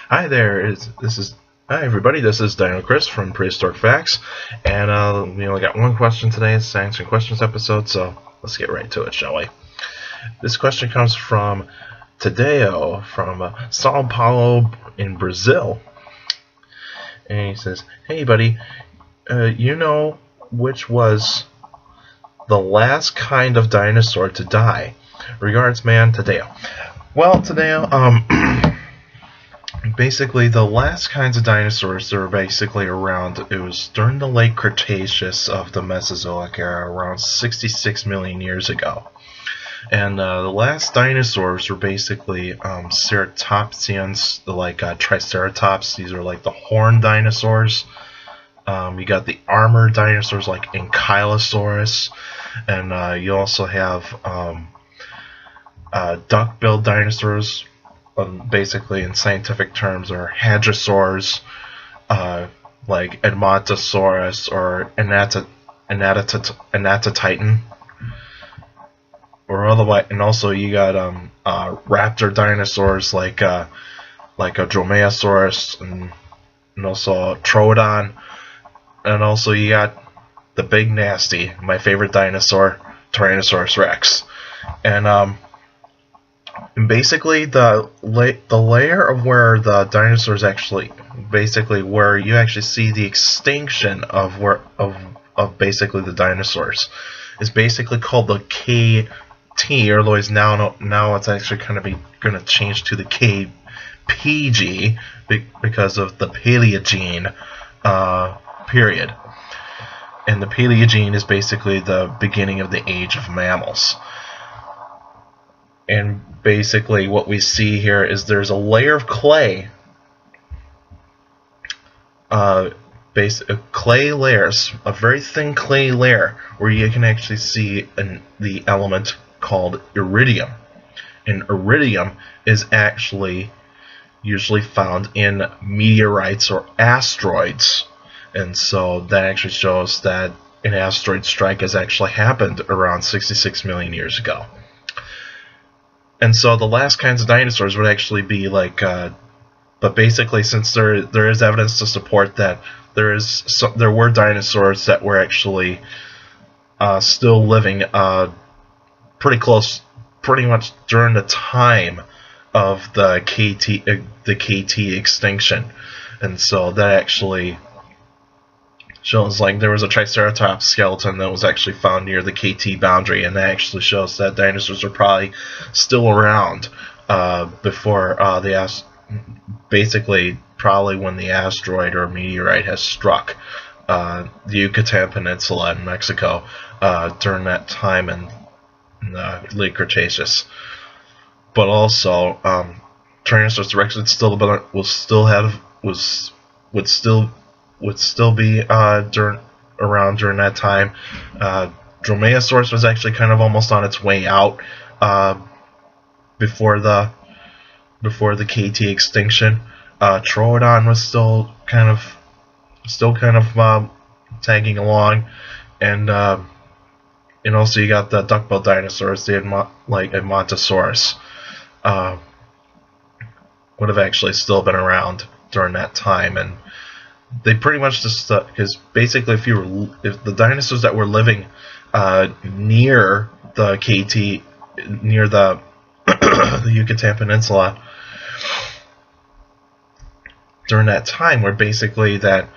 Hi there. Hi everybody. This is Dino Chris from Prehistoric Facts, and we only got one question today. It's an answering questions episode, so let's get right to it, shall we? This question comes from Tadeo from Sao Paulo in Brazil, and he says, "Hey buddy, you know which was the last kind of dinosaur to die? Regards, man, Tadeo." Well, Tadeo, basically, the last kinds of dinosaurs that were basically around, it was during the late Cretaceous of the Mesozoic era, around 66 million years ago. And the last dinosaurs were basically ceratopsians, like Triceratops. These are like the horned dinosaurs. You got the armored dinosaurs like Ankylosaurus, and you also have duck-billed dinosaurs. Basically, in scientific terms, are hadrosaurs, like Edmontosaurus or Anatotitan, or otherwise. And also, you got raptor dinosaurs like a Dromaeosaurus and also Troodon, and also you got the big nasty, my favorite dinosaur, Tyrannosaurus Rex, and basically, the layer of where the dinosaurs actually, basically where you actually see the extinction of basically the dinosaurs, is basically called the KT, or otherwise now it's actually going to change to the KPG because of the Paleogene period, and the Paleogene is basically the beginning of the age of mammals. And basically what we see here is there's a layer of clay, clay layers, a very thin clay layer, where you can actually see the element called iridium. And iridium is actually usually found in meteorites or asteroids. And so that actually shows that an asteroid strike has actually happened around 66 million years ago. And so the last kinds of dinosaurs would actually be like, but basically, since there is evidence to support that there were dinosaurs that were actually still living pretty much during the time of the KT extinction, and so that actually shows like there was a Triceratops skeleton that was actually found near the KT boundary, and that actually shows that dinosaurs are probably still around before basically probably when the asteroid or meteorite has struck the Yucatan Peninsula in Mexico during that time in the late Cretaceous. But also, Tyrannosaurus Rex would still be around during that time. Dromaeosaurus was actually kind of almost on its way out before the KT extinction. Troodon was still kind of tagging along, and also you got the duck-billed dinosaurs, like Edmontosaurus, would have actually still been around during that time. And they pretty much just because basically if the dinosaurs that were living near the KT, near the the Yucatan Peninsula during that time, were basically that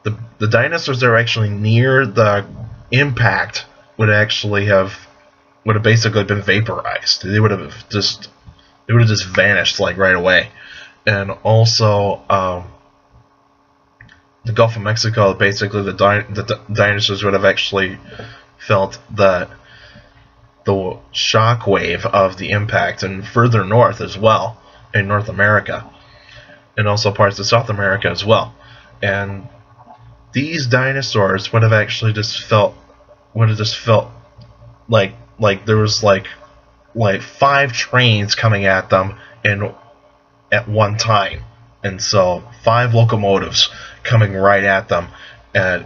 the dinosaurs that were actually near the impact would have basically been vaporized. They would have just vanished like right away. And also the Gulf of Mexico, basically the dinosaurs would have actually felt the shock wave of the impact, and further north as well, in North America, and also parts of South America as well. And these dinosaurs would have actually just felt like there was like 5 trains coming at them at one time. And so 5 locomotives coming right at them at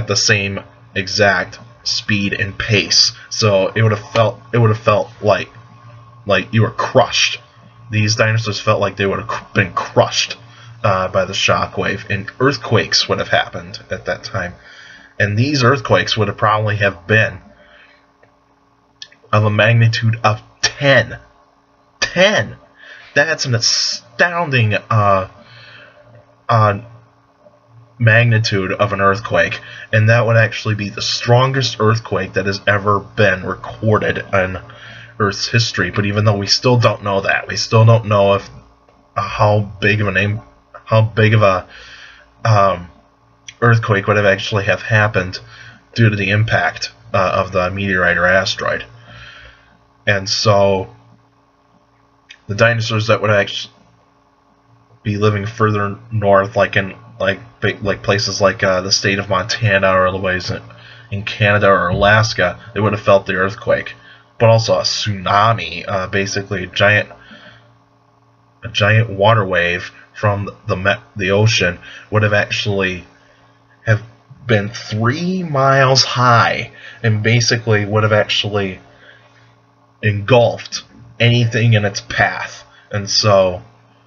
the same exact speed and pace. So it would have felt like you were crushed these dinosaurs felt like they would have been crushed by the shockwave, and earthquakes would have happened at that time. And these earthquakes would have probably have been of a magnitude of 10. 10! That's an astounding magnitude of an earthquake, and that would actually be the strongest earthquake that has ever been recorded in Earth's history. But even though we still don't know that, we still don't know if how big of a earthquake would have actually have happened due to the impact of the meteorite or asteroid. And so the dinosaurs that would actually be living further north, like in places like the state of Montana or otherwise in Canada or Alaska, they would have felt the earthquake. But also a tsunami, basically a giant water wave from the ocean would have actually have been 3 miles high and basically would have actually engulfed anything in its path. And so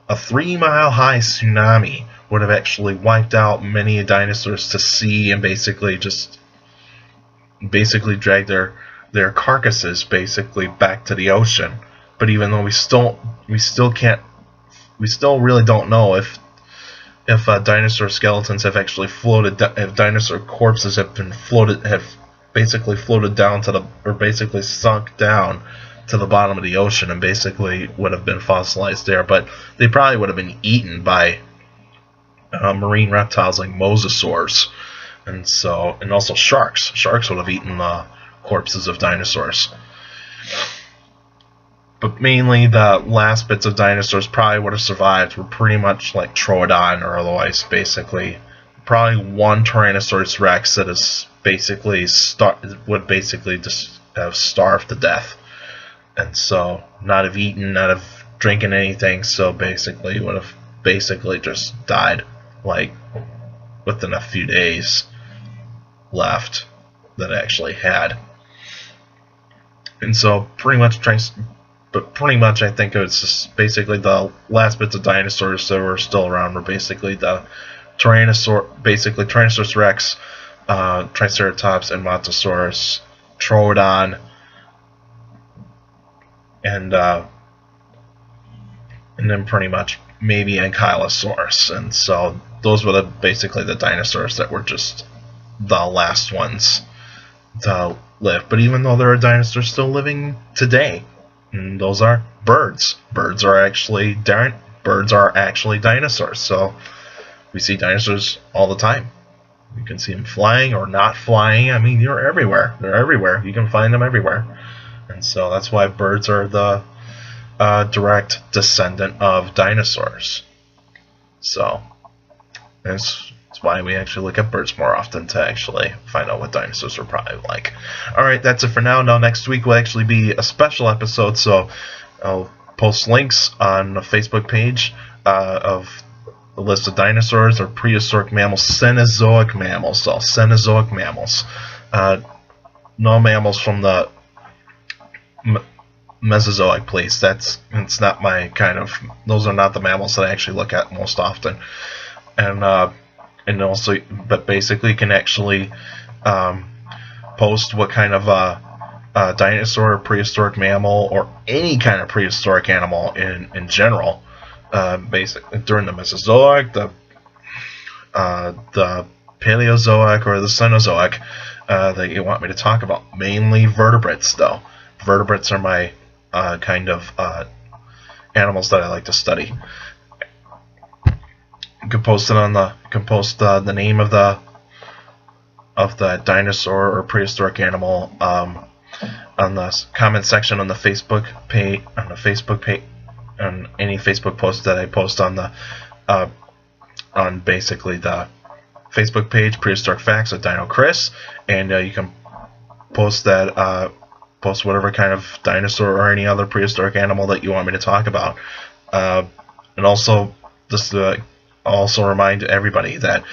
a 3-mile high tsunami would have actually wiped out many dinosaurs to sea and basically drag their carcasses basically back to the ocean. But even though we still really don't know if dinosaur skeletons have actually floated, if dinosaur corpses have basically floated down or basically sunk down to the bottom of the ocean and basically would have been fossilized there. But they probably would have been eaten by marine reptiles like mosasaurs, and also sharks. Sharks would have eaten the corpses of dinosaurs. But mainly the last bits of dinosaurs probably would have survived were pretty much like Troodon or otherwise, basically. Probably one Tyrannosaurus Rex that is basically would basically just have starved to death. And so not have eaten, not have drinking anything, so basically would have basically just died like within a few days left that it actually had. And so pretty much I think it's just basically the last bits of dinosaurs that were still around were basically the Tyrannosaurus Rex, Triceratops, and Montosaurus, Troodon, and then pretty much maybe Ankylosaurus. And so those were basically the dinosaurs that were just the last ones to live. But even though there are dinosaurs still living today, and those are birds. Birds are actually dinosaurs. So we see dinosaurs all the time. You can see them flying or not flying. I mean, they're everywhere. They're everywhere. You can find them everywhere. And so that's why birds are the direct descendant of dinosaurs. So that's why we actually look at birds more often to actually find out what dinosaurs are probably like. Alright, that's it for now. Now next week will actually be a special episode, so I'll post links on the Facebook page of the list of dinosaurs or prehistoric mammals, Cenozoic mammals. So Cenozoic mammals. No mammals from the Mesozoic, please. It's not my kind of. Those are not the mammals that I actually look at most often. And also, but basically, you can actually post what kind of dinosaur, or prehistoric mammal, or any kind of prehistoric animal in general. Basically, during the Mesozoic, the Paleozoic, or the Cenozoic, that you want me to talk about. Mainly vertebrates, though. Vertebrates are my kind of animals that I like to study. You can post it on the name of the dinosaur or prehistoric animal on the comment section on the Facebook page, on any Facebook post that I post on the on basically the Facebook page Prehistoric Facts with Dino Chris, and you can post that post whatever kind of dinosaur or any other prehistoric animal that you want me to talk about, and also just also remind everybody that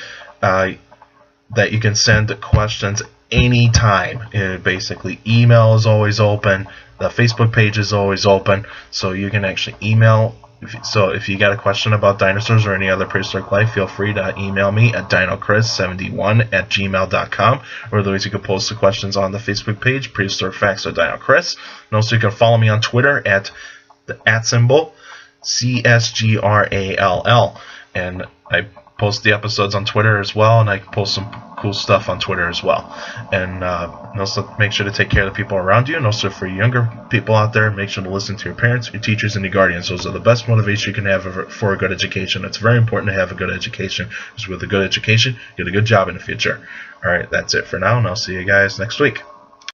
that you can send questions anytime. Basically, email is always open. The Facebook page is always open, so you can actually email. So if you got a question about dinosaurs or any other prehistoric life, feel free to email me at dinocris71@gmail.com, or otherwise you can post the questions on the Facebook page, Prehistoric Facts or Dino Chris. And also you can follow me on Twitter at the @ CSGRALL, and I post the episodes on Twitter as well, and I post some cool stuff on Twitter as well. And also make sure to take care of the people around you, and also for younger people out there, make sure to listen to your parents, your teachers, and your guardians. Those are the best motivation you can have for a good education. It's very important to have a good education, because with a good education, you get a good job in the future. Alright, that's it for now, and I'll see you guys next week.